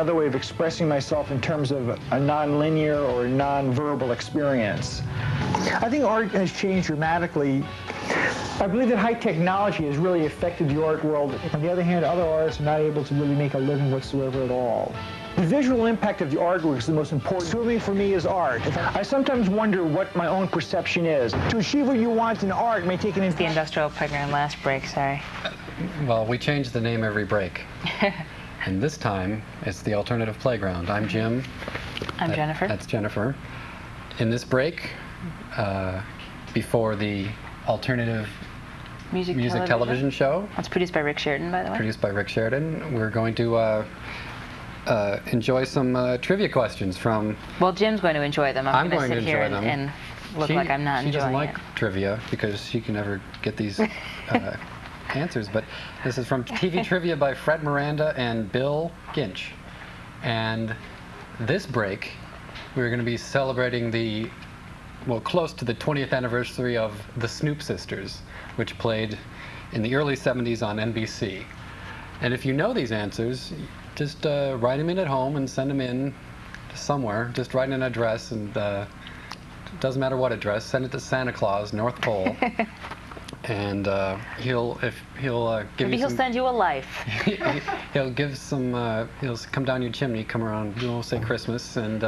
another way of expressing myself in terms of a non-linear or non-verbal experience. I think art has changed dramatically. I believe that high technology has really affected the art world. On the other hand, other artists are not able to really make a living whatsoever at all. The visual impact of the artwork is the most important. Swimming for me is art. I sometimes wonder what my own perception is. To achieve what you want in art may take an... The Industrial Playground last break, sorry. Well, we change the name every break. And this time, it's the Alternative Playground. I'm Jim. I'm Jennifer. That's Jennifer. In this break, before the Alternative Music Television show. It's produced by Rick Sheridan, by the way. Produced by Rick Sheridan. We're going to enjoy some trivia questions from... Well, Jim's going to enjoy them. I'm going to sit here and look like I'm not enjoying it. She doesn't like trivia because she can never get these answers, but this is from TV Trivia by Fred Miranda and Bill Ginch. And this break, we're going to be celebrating the, well, close to the 20th anniversary of the Snoop Sisters, which played in the early 70s on NBC. And if you know these answers, just write them in at home and send them in somewhere. Just write an address, and it doesn't matter what address. Send it to Santa Claus, North Pole, and he'll give you. Maybe he'll send you a life. He'll give some. He'll come down your chimney, come around, say Christmas, and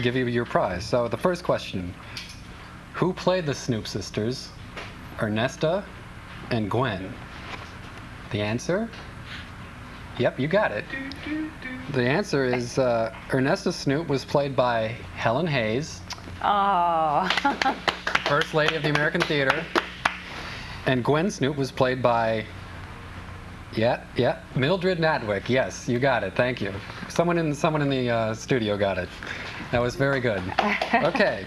give you your prize. So the first question: who played the Snoop Sisters? Ernesta and Gwen. The answer? Yep, you got it. The answer is Ernesta Snoop was played by Helen Hayes. Oh. First Lady of the American Theater. And Gwen Snoop was played by, Mildred Natwick. Yes, you got it. Thank you. Someone in the studio got it. That was very good. Okay.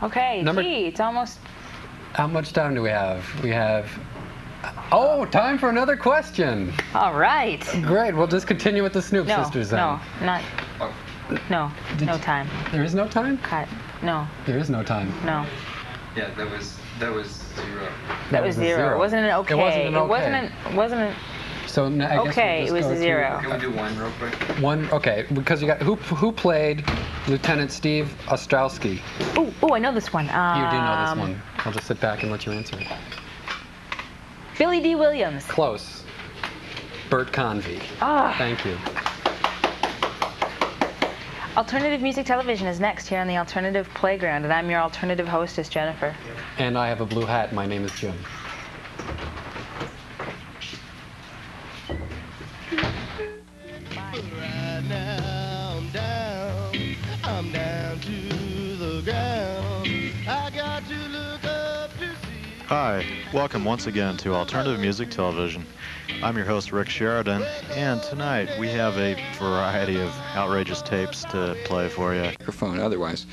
Okay. Gee, it's almost. How much time do we have? We have. Oh, time for another question. All right. Great. We'll just continue with the Snoop Sisters then. No, no time. There is no time? Cut. No. There is no time. No. Yeah, that was zero. That was zero. It wasn't an okay. It wasn't an okay. It wasn't an. So I guess okay, it was a zero. Can we do one real quick? One. Okay, because you got who played Lieutenant Steve Ostrowski? Oh, I know this one. You do know this one. I'll just sit back and let you answer it. Billy D. Williams. Close. Bert Convy. Ah. Thank you. Alternative Music Television is next here on the Alternative Playground, and I'm your alternative hostess, Jennifer. And I have a blue hat. My name is Jim. Right now I'm down to the ground. I got to look up to see. Hi, welcome once again to Alternative Music Television. I'm your host, Rick Sheridan, and tonight we have a variety of outrageous tapes to play for you. Microphone otherwise.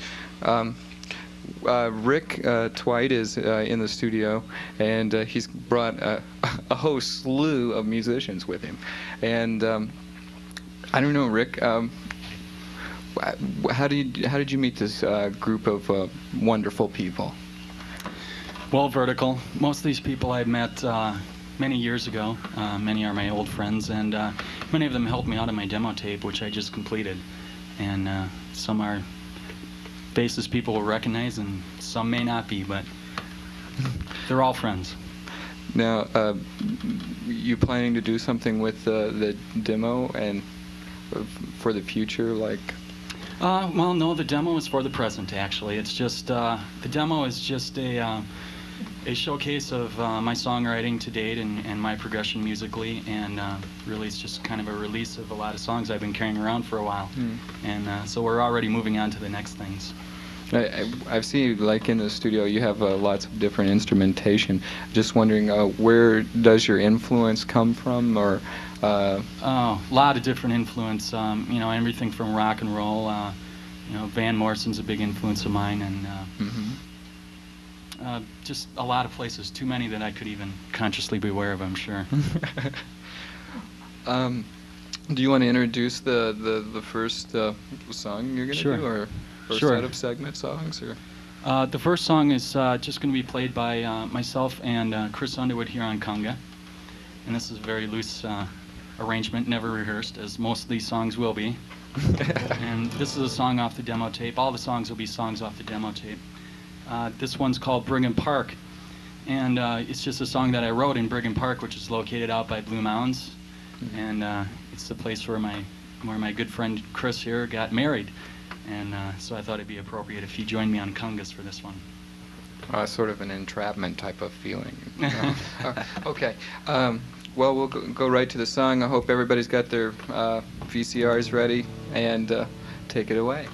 Rick Twite is in the studio, and he's brought a whole slew of musicians with him. And I don't know, Rick, how did you meet this group of wonderful people? Well, Vertical. Most of these people I met many years ago. Many are my old friends, and many of them helped me out on my demo tape, which I just completed. And some are faces people will recognize, and some may not be, but they're all friends. Now, you planning to do something with the demo and for the future, like? Well, no, the demo is for the present, actually. It's just, the demo is just a showcase of my songwriting to date and my progression musically, and really it's just kind of a release of a lot of songs I've been carrying around for a while. And so we're already moving on to the next things. I've seen, like in the studio, you have lots of different instrumentation. Just wondering, where does your influence come from, or? Oh, a lot of different influence. You know, everything from rock and roll. You know, Van Morrison's a big influence of mine, and just a lot of places. Too many that I could even consciously be aware of, I'm sure. Do you want to introduce the first song you're going to Sure. do, or Sure. set of segment songs, or? The first song is just going to be played by myself and Chris Underwood here on conga, and this is a very loose arrangement, never rehearsed, as most of these songs will be. And this is a song off the demo tape. All the songs will be songs off the demo tape. This one's called Brigham Park, and it's just a song that I wrote in Brigham Park, which is located out by Blue Mountains, and it's the place where my good friend Chris here got married, and so I thought it'd be appropriate if he joined me on congas for this one. Sort of an entrapment type of feeling. Okay. Well, we'll go right to the song. I hope everybody's got their VCRs ready, and take it away.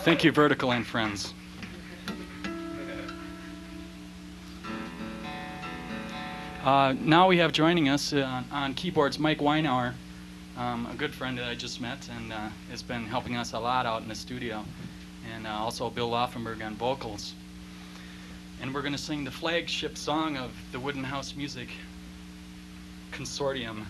Thank you, Vertical and friends. Now we have joining us on keyboards Mike Weinauer, a good friend that I just met and has been helping us a lot out in the studio, and also Bill Laufenberg on vocals. And we're going to sing the flagship song of the Wooden House Music Consortium.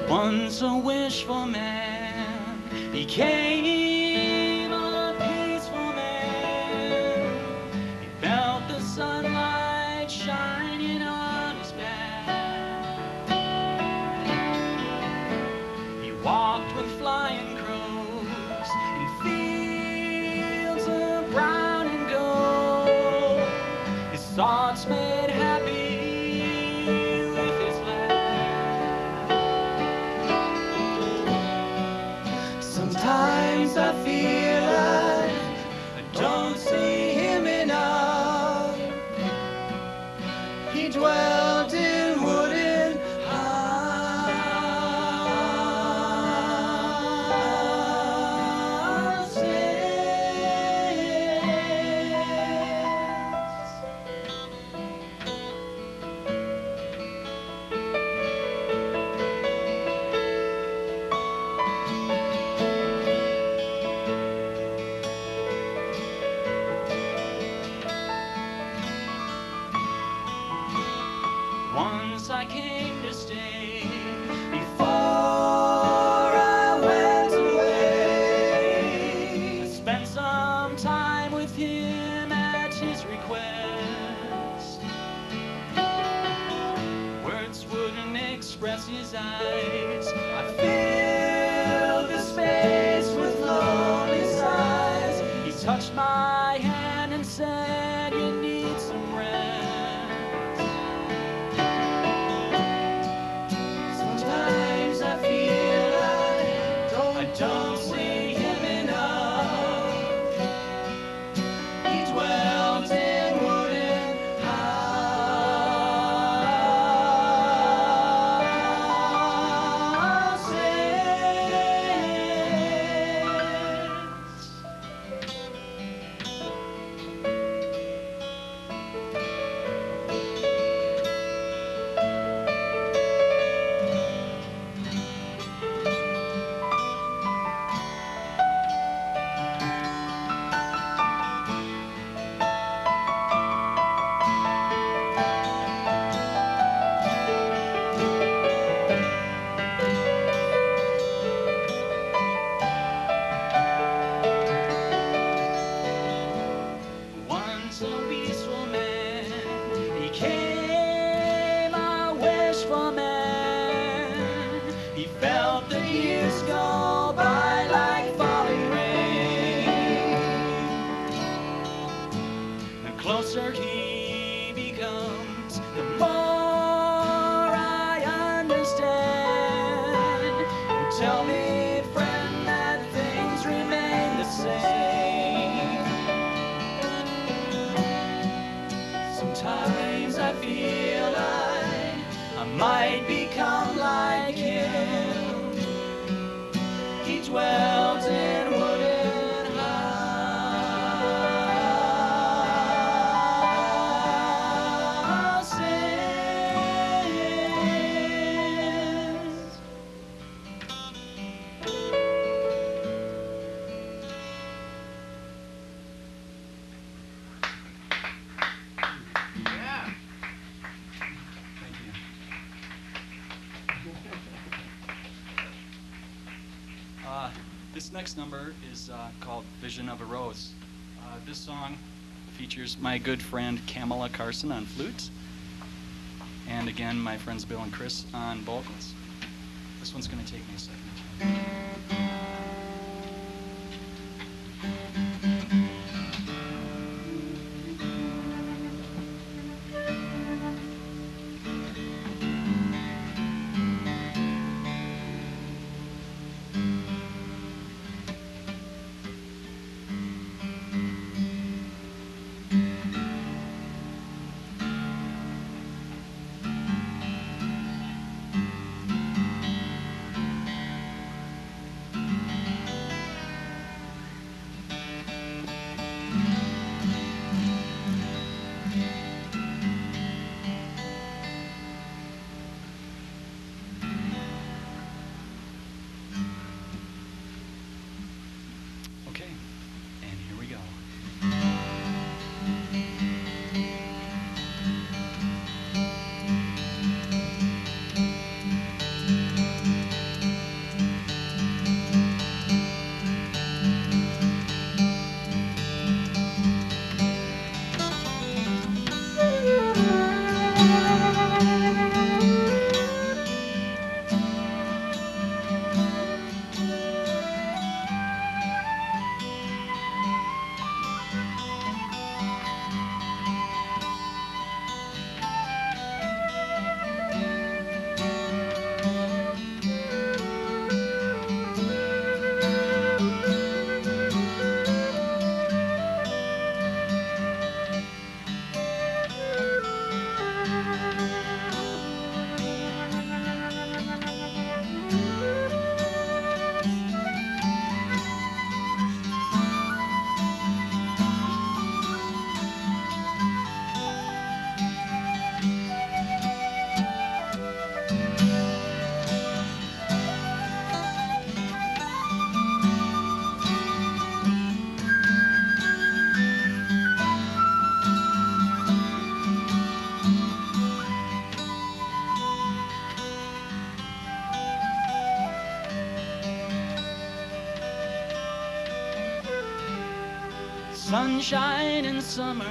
Once a wishful man became a peaceful man. He felt the sunlight shining on his back. He walked with flying crows in fields of brown and gold. His thoughts made happy. Sometimes I feel I don't see him enough. He dwelt in wooden Once I came to stay before I went away. I spent some time with him at his request. Words wouldn't express his eyes. I filled the space with lonely sighs. He touched my hand and said, "You need some rest." Don't see him enough. He dwelt in wooden Once a peaceful man became a wishful man. He felt the years go by like falling rain. The closer he becomes, the more I understand. Tell me, friend, that things remain the same. Sometimes I feel I might become like him. He dwelt in wooden houses. This next number is called Vision of a Rose. This song features my good friend Kamala Carson on flute. and again, my friends Bill and Chris on vocals. This one's going to take me a second. Okay, and here we go. Sunshine in summer,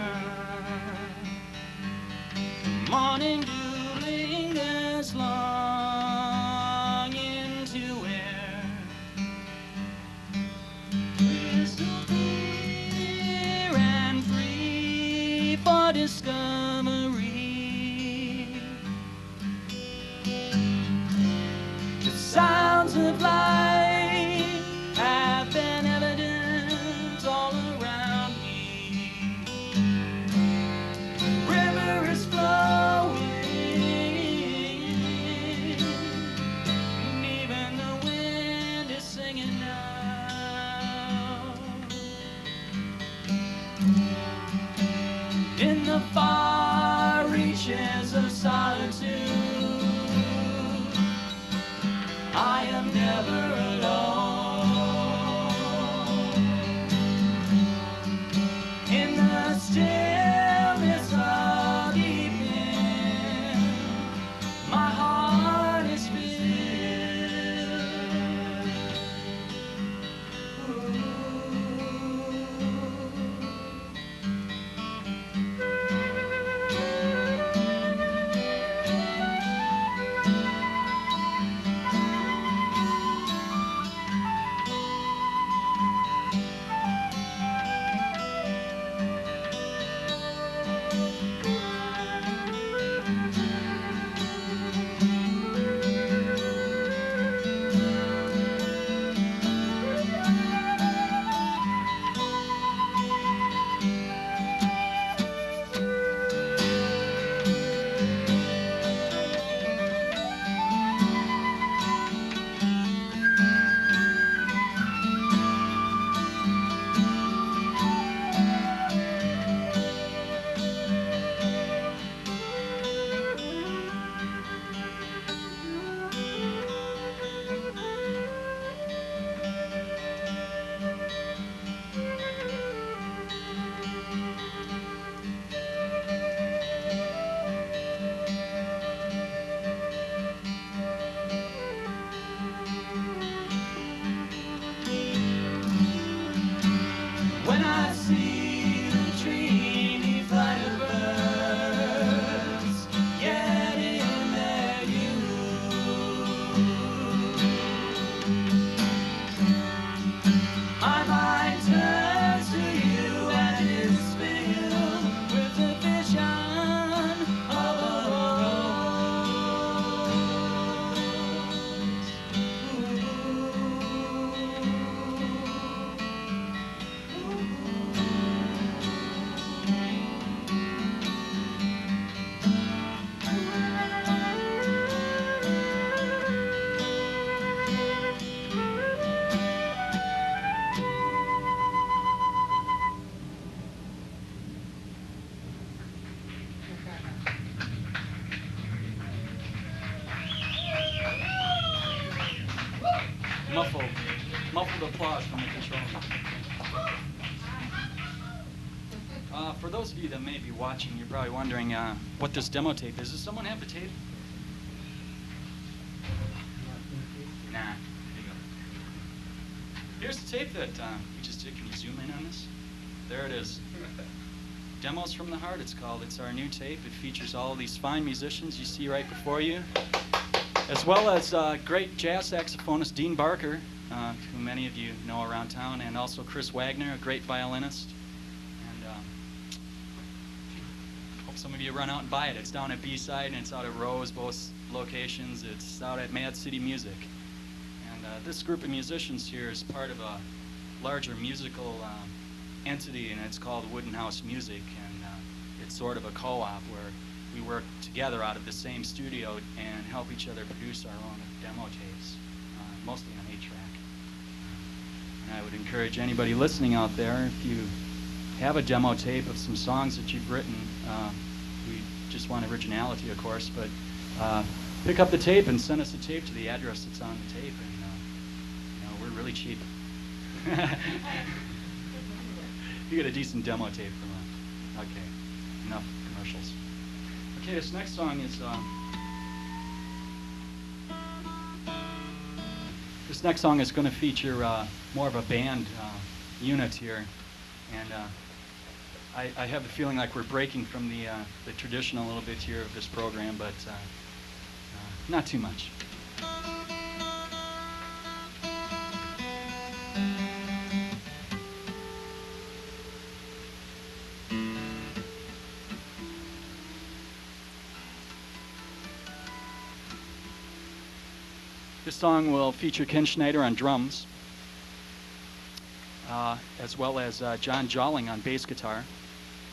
morning dew lingers long into air. Crystal clear and free for discovery. The sounds of life have been evident all around me. The river is flowing, and even the wind is singing now. In the far Round of applause from the control room. For those of you that may be watching, you're probably wondering what this demo tape is. Does someone have the tape? Nah. There you go. Here's the tape that we just did. Can you zoom in on this? There it is. Demos from the Heart, it's called. It's our new tape. It features all of these fine musicians you see right before you, as well as great jazz saxophonist Dean Barker, who many of you know around town, and also Chris Wagner, a great violinist. And hope some of you run out and buy it. It's down at B-Side, and it's out at Rose, both locations. It's out at Mad City Music. And this group of musicians here is part of a larger musical entity, and it's called Wooden House Music, and it's sort of a co-op where we work together out of the same studio and help each other produce our own demo tapes, mostly on 8-track. And I would encourage anybody listening out there, if you have a demo tape of some songs that you've written, we just want originality, of course, but pick up the tape and send us a tape to the address that's on the tape, and we're really cheap. You get a decent demo tape from us. Okay, enough commercials. Okay, this next song is going to feature more of a band unit here, and I have the feeling like we're breaking from the tradition a little bit here of this program, but not too much. This song will feature Ken Schneider on drums, as well as John Jolling on bass guitar.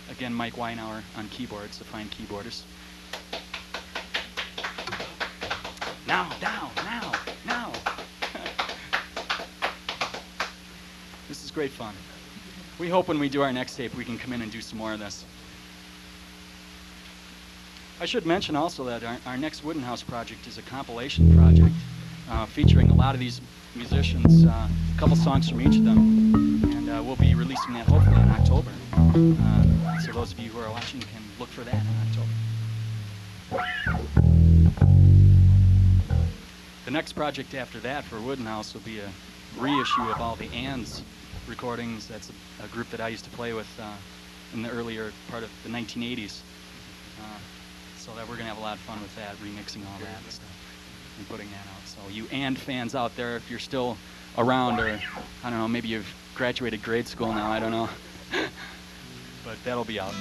Again, Mike Weinauer on keyboards, a fine keyboardist. Now. This is great fun. We hope when we do our next tape, we can come in and do some more of this. I should mention also that our next Wooden House project is a compilation project. Featuring a lot of these musicians, a couple songs from each of them, and we'll be releasing that hopefully in October. So those of you who are watching can look for that in October. The next project after that for Wooden House will be a reissue of all the Ands recordings. That's a group that I used to play with in the earlier part of the 1980s. So that we're going to have a lot of fun with that, remixing all that and stuff, and putting that out. So you And fans out there, if you're still around, or I don't know, maybe you've graduated grade school now, I don't know. But that'll be out.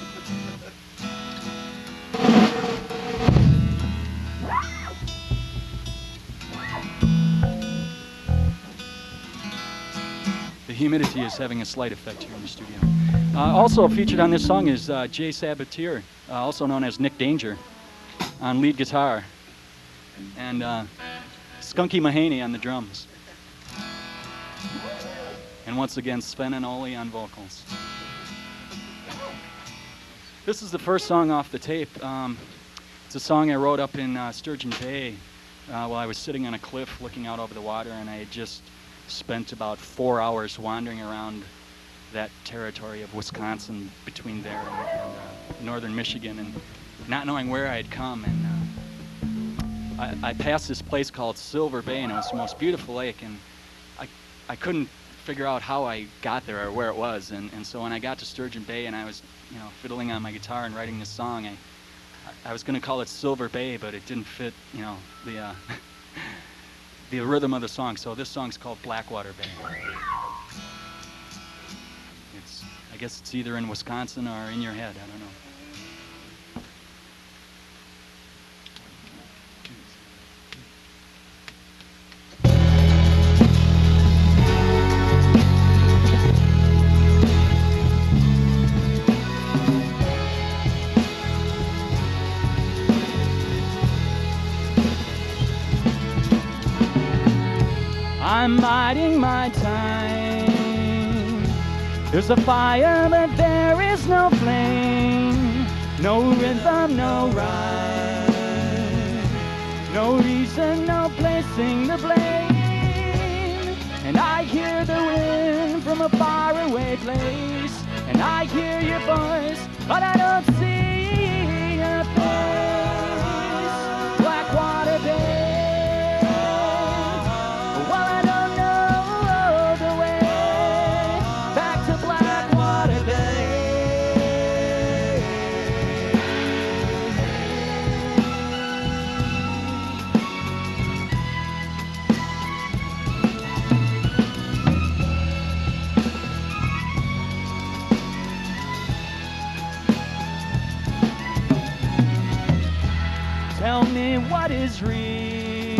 The humidity is having a slight effect here in the studio. Also featured on this song is Jay Sabatier, also known as Nick Danger, on lead guitar. And Skunky Mahaney on the drums. And once again, Sven and Ole on vocals. This is the first song off the tape. It's a song I wrote up in Sturgeon Bay while I was sitting on a cliff looking out over the water, and I had just spent about 4 hours wandering around that territory of Wisconsin between there and northern Michigan, and not knowing where I had come. And I passed this place called Silver Bay, and it was the most beautiful lake, and I couldn't figure out how I got there or where it was, and so when I got to Sturgeon Bay and I was fiddling on my guitar and writing this song, I was going to call it Silver Bay, but it didn't fit the the rhythm of the song, so this song's called Blackwater Bay. I guess it's either in Wisconsin or in your head, I don't know. I'm biding my time. There's a fire, but there is no flame. No rhythm, no rhyme. No reason, no placing the blame. And I hear the wind from a faraway place. And I hear your voice, but I don't see your face. Blackwater Bay. Well, I don't know the way back to Blackwater Bay. Tell me what is real,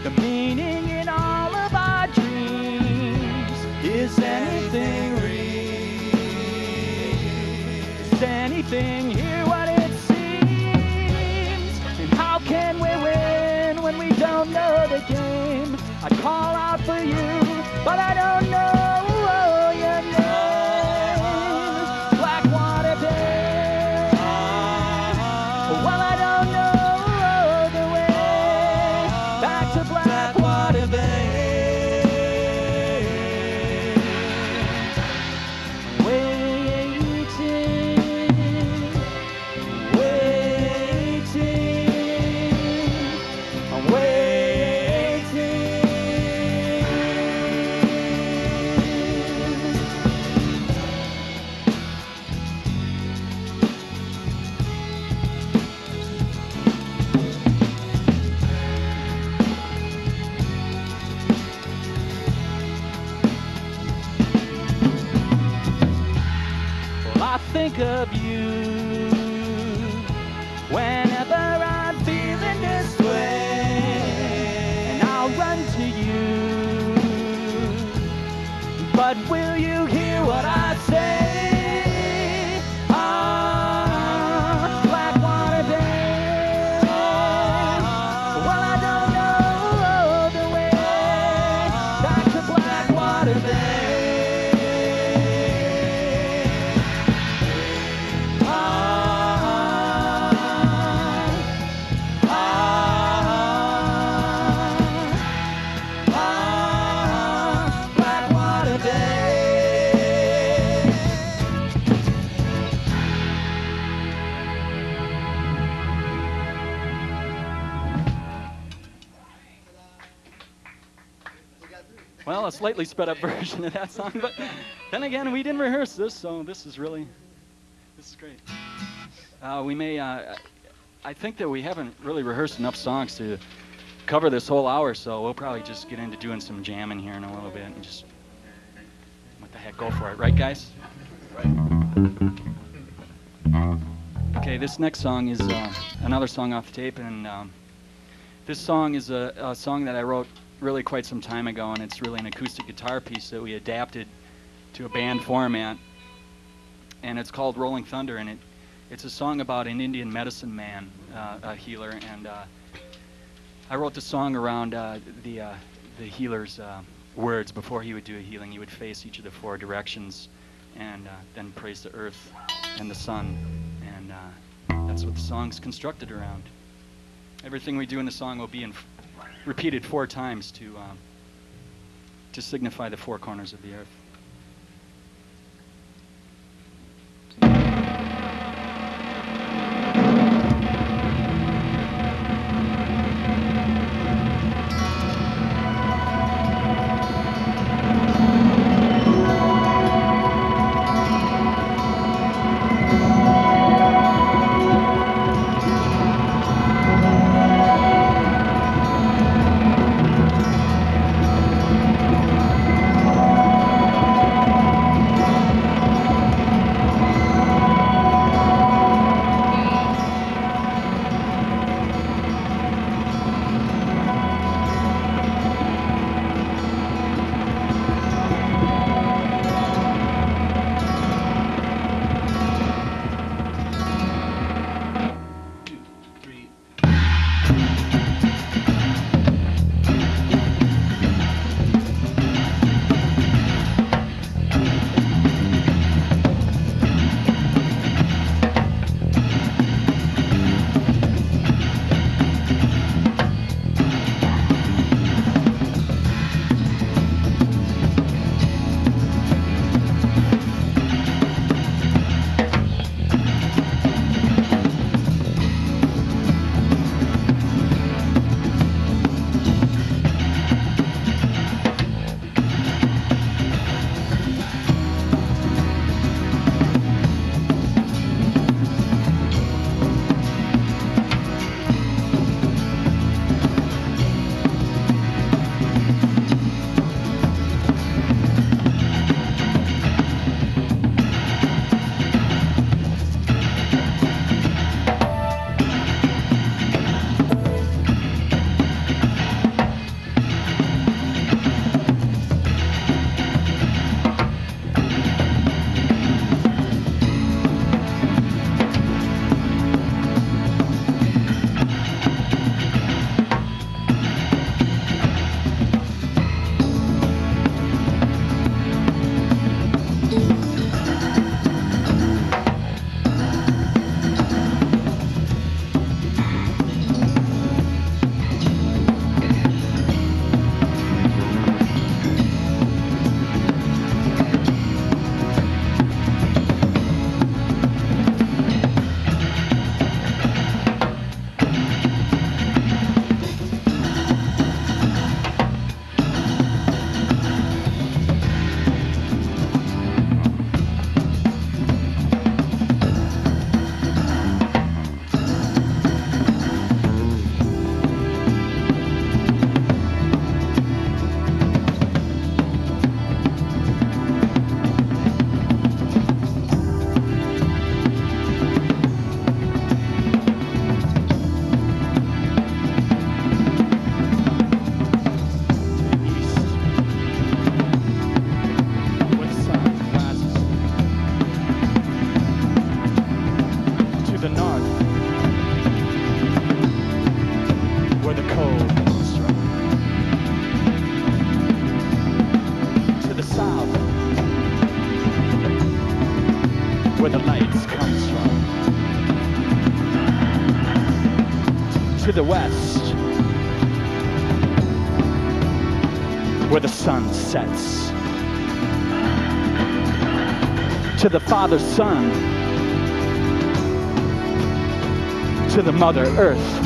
the meaning in all of our dreams. Is anything real? Is anything here what it seems? And how can we win when we don't know the game? I call out for you, but I don't know your name. Blackwater Bay. Well, I don't know the way back to Blackwater Bay. Waiting, I'm waiting. Well, I think of you whenever I'm feeling this way, and I'll run to you. But will you hear what I say? Ah, Blackwater Bay. Well, I don't know the way back to Blackwater Bay. Blackwater Bay. Well, a slightly sped up version of that song, but then again, we didn't rehearse this, so this is great. We may, I think that we haven't really rehearsed enough songs to cover this whole hour, so we'll probably just get into doing some jamming here in a little bit and just, what the heck, go for it, right, guys? Okay, this next song is another song off the tape, and this song is a song that I wrote really quite some time ago, and it's really an acoustic guitar piece that we adapted to a band format, and it's called Rolling Thunder, and it's a song about an Indian medicine man, a healer, and I wrote the song around the healer's words. Before he would do a healing, he would face each of the four directions and then praise the earth and the sun, and that's what the song's constructed around. Everything we do in the song will be repeated 4 times to signify the 4 corners of the earth. the west, where the sun sets, to the Father Son, to the Mother Earth.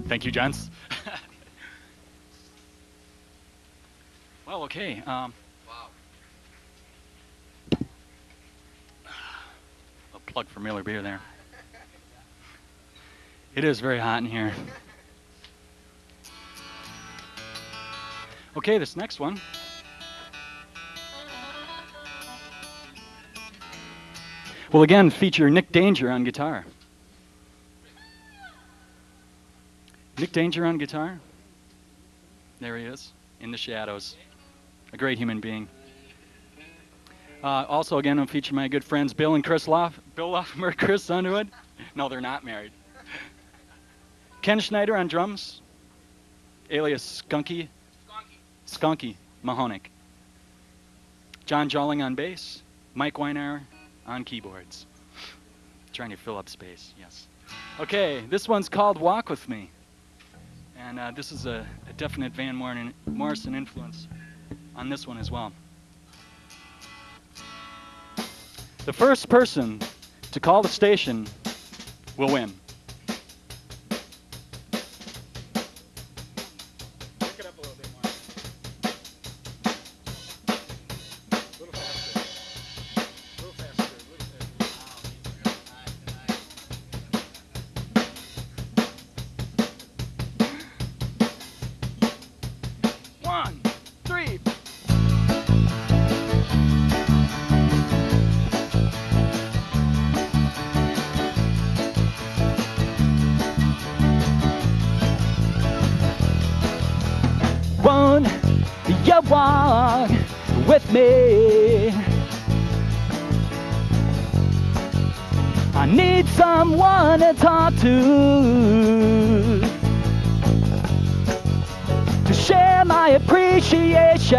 Thank you, gents. Well, okay. Wow. A plug for Miller Beer there. It is very hot in here. Okay, this next one. Will again feature Nick Danger on guitar. Nick Danger on guitar. There he is, in the shadows. A great human being. Also, again, I'll feature my good friends Bill and Chris Bill Loffamer, Chris Underwood. No, they're not married. Ken Schneider on drums, alias Skunky Mahonic. John Jolling on bass. Mike Weinauer on keyboards. Trying to fill up space, yes. Okay, this one's called Walk With Me. And this is a definite Van Morrison influence on this one as well. The first person to call the station will win. Pick it up a little bit more. A little faster. A little faster. A little faster. 1, 3. Won't you walk with me? I need someone to talk to share my appreciation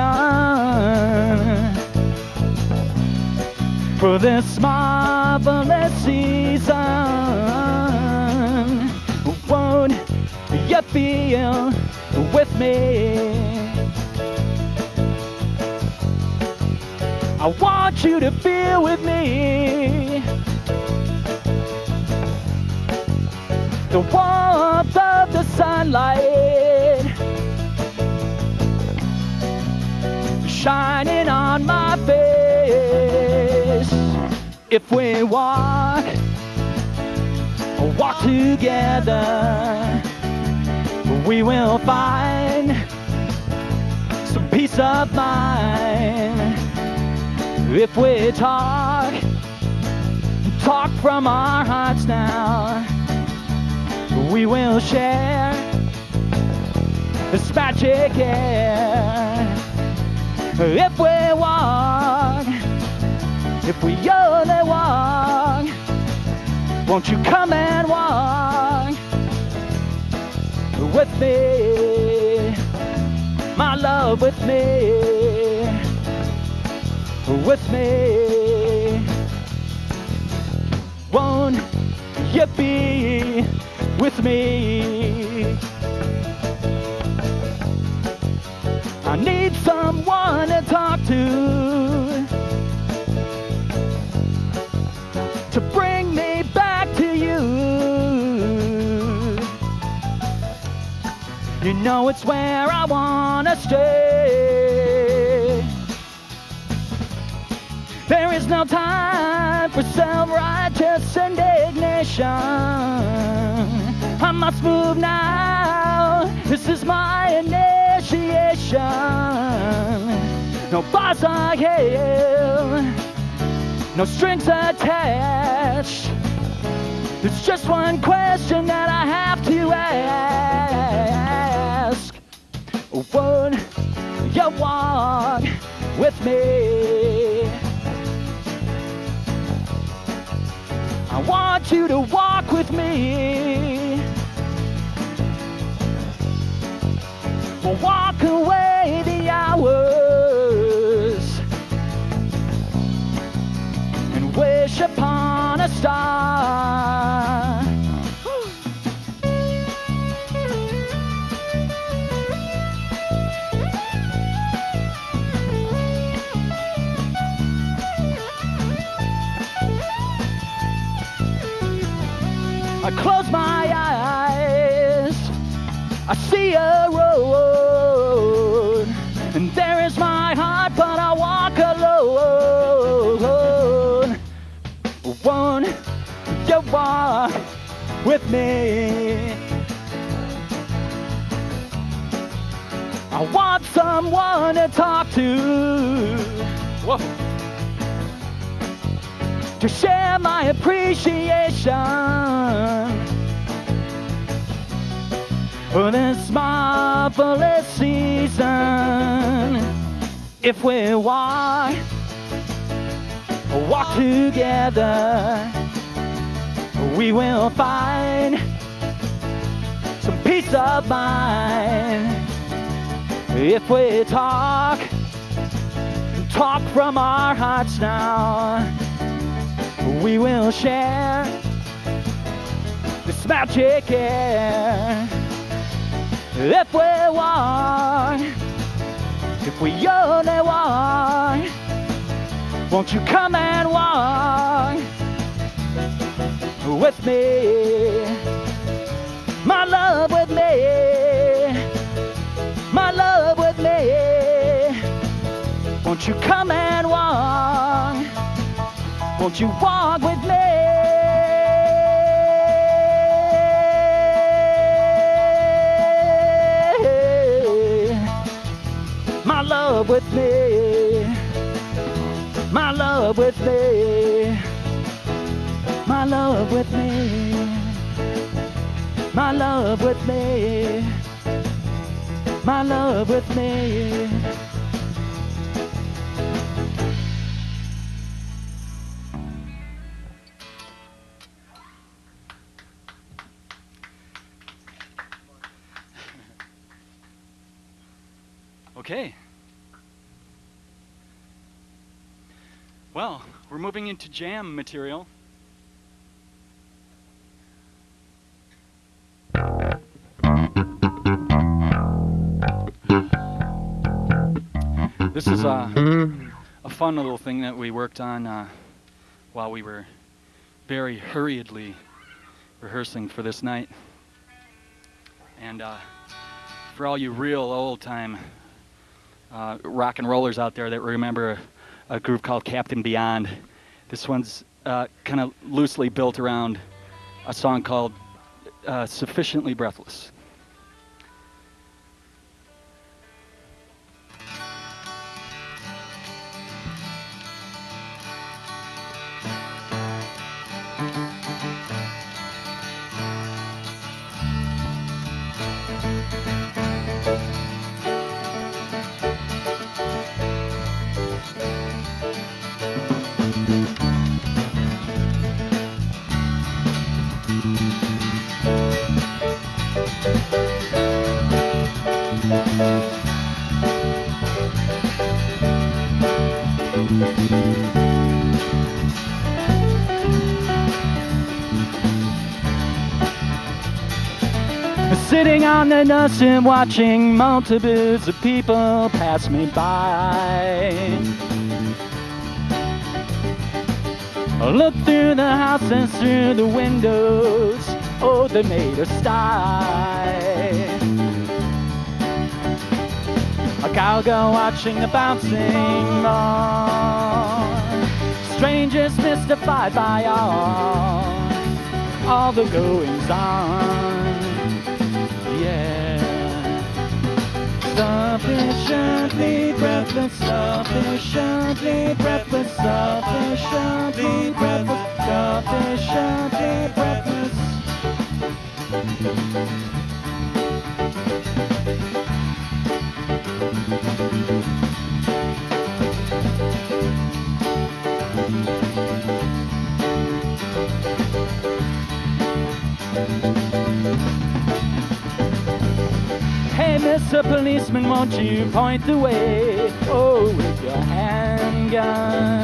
for this marvelous season. Won't you feel with me? I want you to feel with me the warmth of the sunlight shining on my face. If we walk together, we will find some peace of mind. If we talk from our hearts now, we will share this magic air. If we walk, if we only walk, won't you come and walk with me, my love, with me, with me. Won't you be with me? I need someone to talk to bring me back to you. You know it's where I wanna stay. There is no time for self-righteous indignation. I must move now. This is my initiation. No bars are held, no strings attached. It's just one question that I have to ask. Would you walk with me? I want you to walk with me. We'll walk away the hours and wish upon a star. I close my eyes, I see a road, and there is my heart, but I walk alone. Won't you walk with me? I want someone to talk to. Whoa. To share my appreciation for this marvelous season. If we walk together, we will find some peace of mind. If we talk from our hearts now, we will share this magic air. If we walk, if we only walk, won't you come and walk with me, my love, with me, my love, with me. Won't you come and walk? Won't you walk with me? My love with me. My love with me. My love with me. My love with me. My love with me. Okay. Well, we're moving into jam material. This is a fun little thing that we worked on while we were very hurriedly rehearsing for this night. And for all you real old-time rock and rollers out there that remember a group called Captain Beyond, this one's kind of loosely built around a song called Sufficiently Breathless. Sitting on the dustin' watching multitudes of people pass me by. I look through the house and through the windows. Oh, they made a sigh. A cowgirl watching the bouncing ball. Strangers mystified by all the goings on. Yeah. Sufficiently breathless, sufficiently breathless, sufficiently breathless, sufficiently breathless. Hey, Mr. Policeman, won't you point the way? Oh, with your handgun.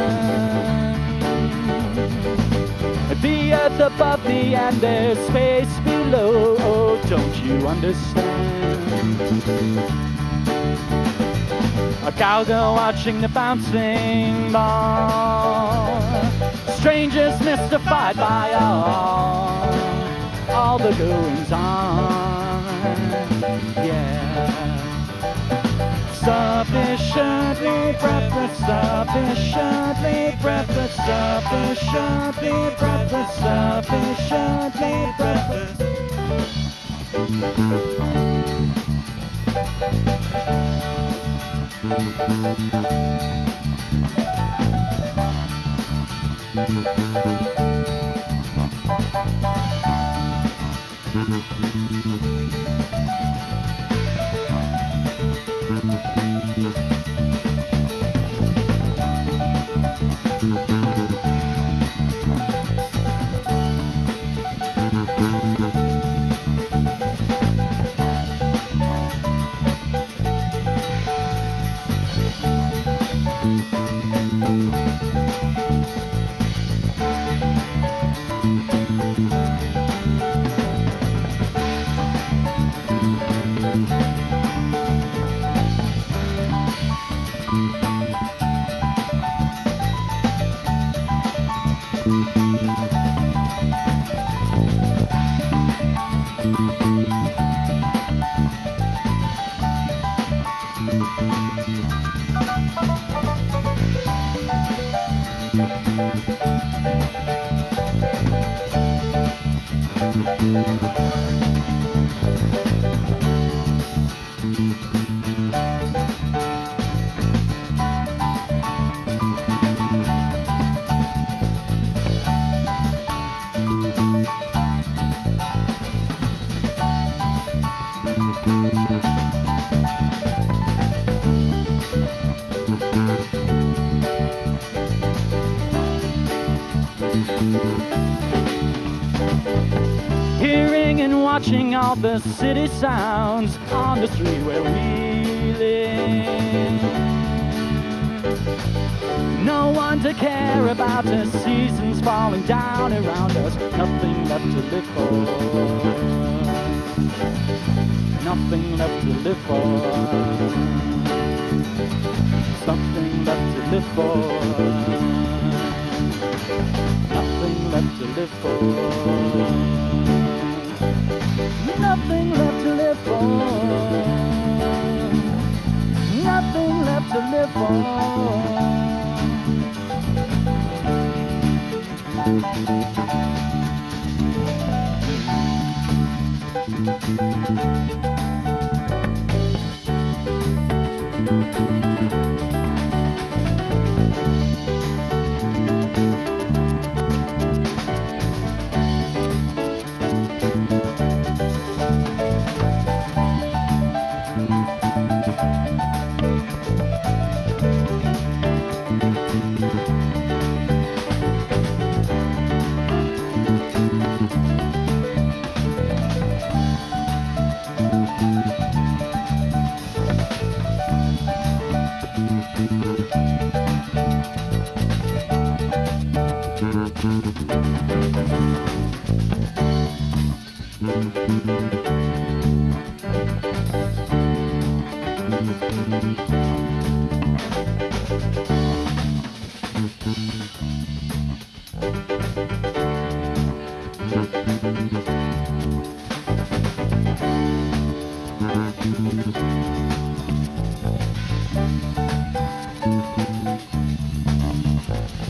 The earth above me and there's space below. Oh, don't you understand? A cowgirl watching the bouncing ball. Strangers mystified by all the goings on. Yeah. Sufficiently breathless, sufficiently breathless, sufficiently breathless, sufficiently breathless. Hearing and watching all the city sounds on the street where we live. No one to care about the seasons falling down around us. Nothing left to live for. Nothing left to live for. Something left to live for. Nothing left to live for. Nothing left to live for. Nothing left to live for.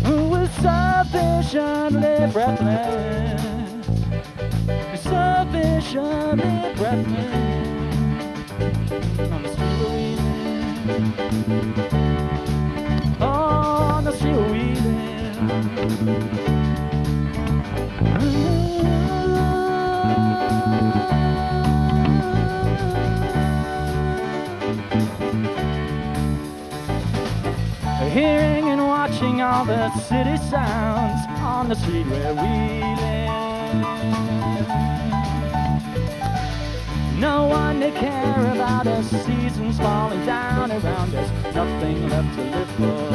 We're sufficiently breathless. We're sufficiently breathless. On the street where we live. On the street where we live. Hearing and watching all the city sounds on the street where we live. No one to care about us, seasons falling down around us, nothing left to live for.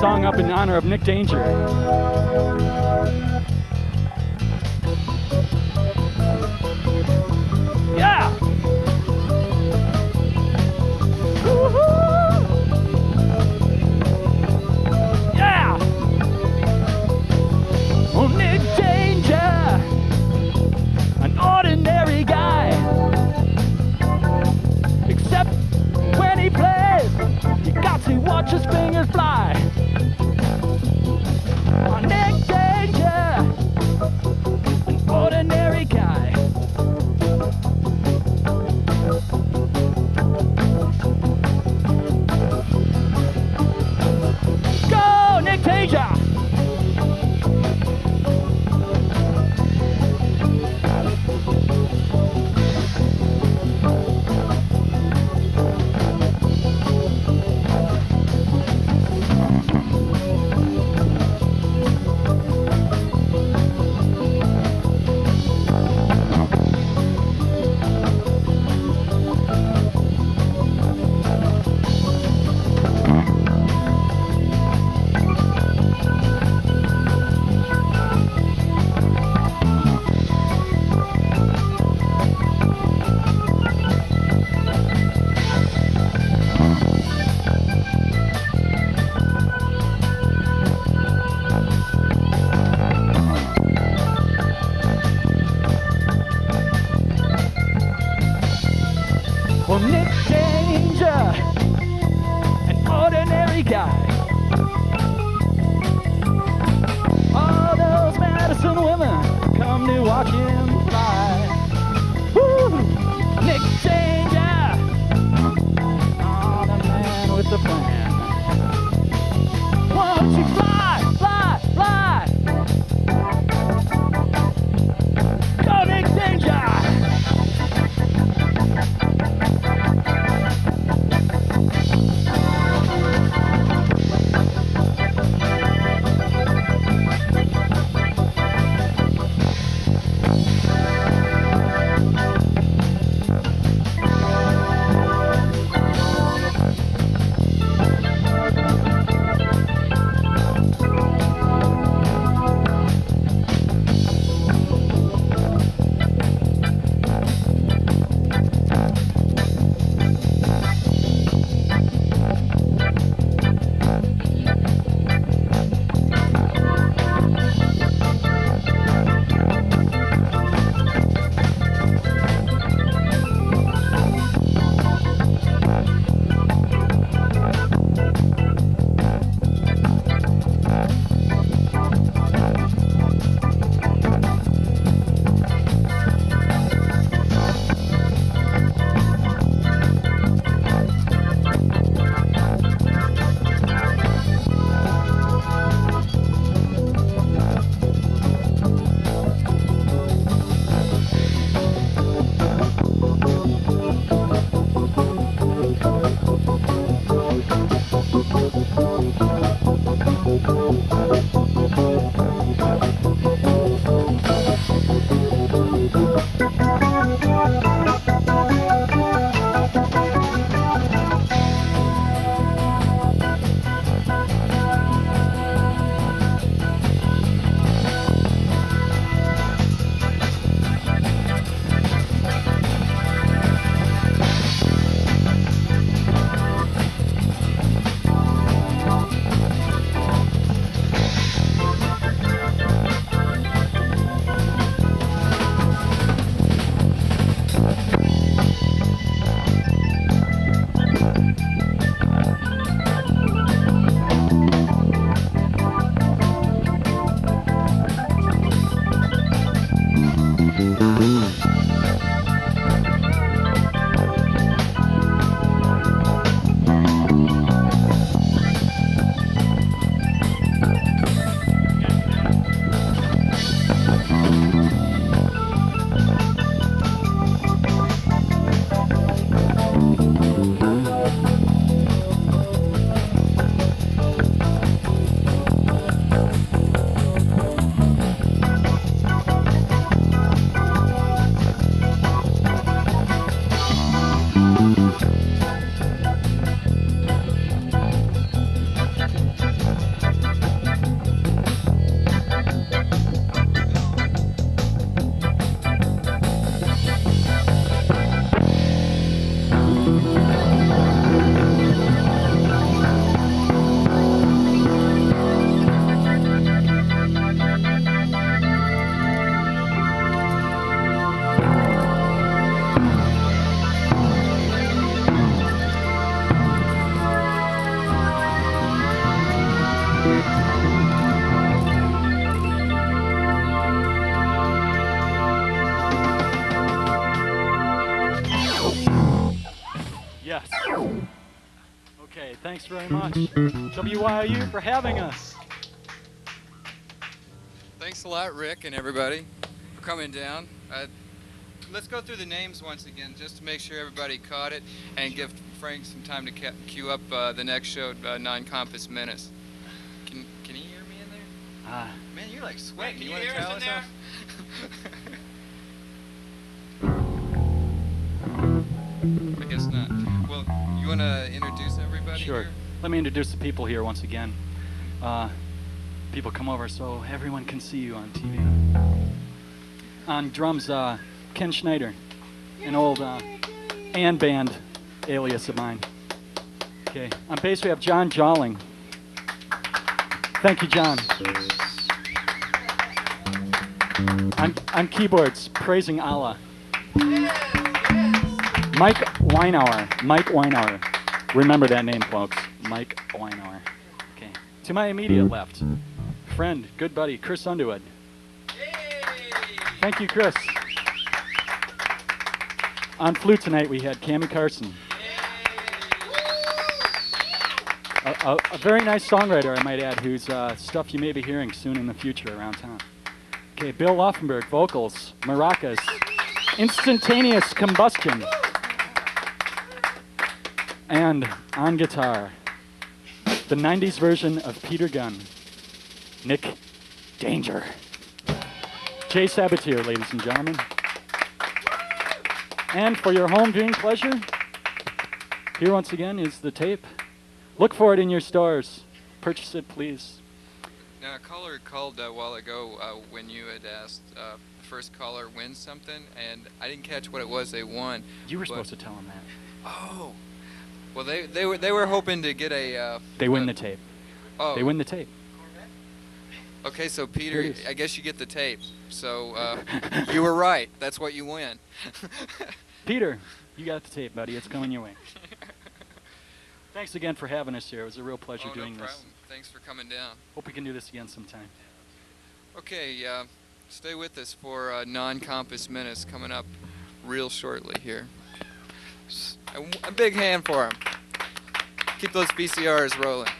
Song up in honor of Nick Danger. Yeah! Woo-hoo! Yeah! Oh, Nick Danger, an ordinary guy, except when he plays, you got to watch his fingers fly. Nick Danger, All those Madison women come to watch him fly. Woo! Nick Danger! Oh, the man with the plan. Won't you fly, fly, fly? Go Nick Danger! Okay, thanks very much. WYOU for having us. Thanks a lot, Rick and everybody, for coming down. Let's go through the names once again, just to make sure everybody caught it, and give Frank some time to queue up the next show, Non-Compass Menace. Can you hear me in there? Man, you're like sweating. You want to tell us there? I guess not. Well, you want to introduce everybody? Sure. Here? Let me introduce the people here once again. People come over so everyone can see you on TV. On drums, Ken Schneider, an old and band alias of mine. Okay. On bass, we have John Jolling. Thank you, John. On keyboards, praising Allah. Mike Weinauer. Remember that name, folks. Mike Weinauer. Okay. To my immediate left, friend, good buddy, Chris Underwood. Thank you, Chris. On flute tonight, we had Cammie Carson. A very nice songwriter, I might add, whose stuff you may be hearing soon in the future around town. Okay, Bill Laufenberg, vocals, maracas, instantaneous combustion. And on guitar, the 90s version of Peter Gunn, Nick Danger. Jay Sabater, ladies and gentlemen. And for your home viewing pleasure, here once again is the tape. Look for it in your stores. Purchase it, please. Now, a caller called a while ago when you had asked first caller wins something, and I didn't catch what it was they won. You were supposed to tell them that. Oh. Well, they were hoping to get a... they win the tape. Oh. They win the tape. Okay, so Peter, I guess you get the tape. So you were right. That's what you win. Peter, you got the tape, buddy. It's coming your way. Thanks again for having us here. It was a real pleasure doing no problem. this. Thanks for coming down. Hope we can do this again sometime. Okay, stay with us for Non-Compass Minutes coming up real shortly here. A big hand for him. Keep those VCRs rolling.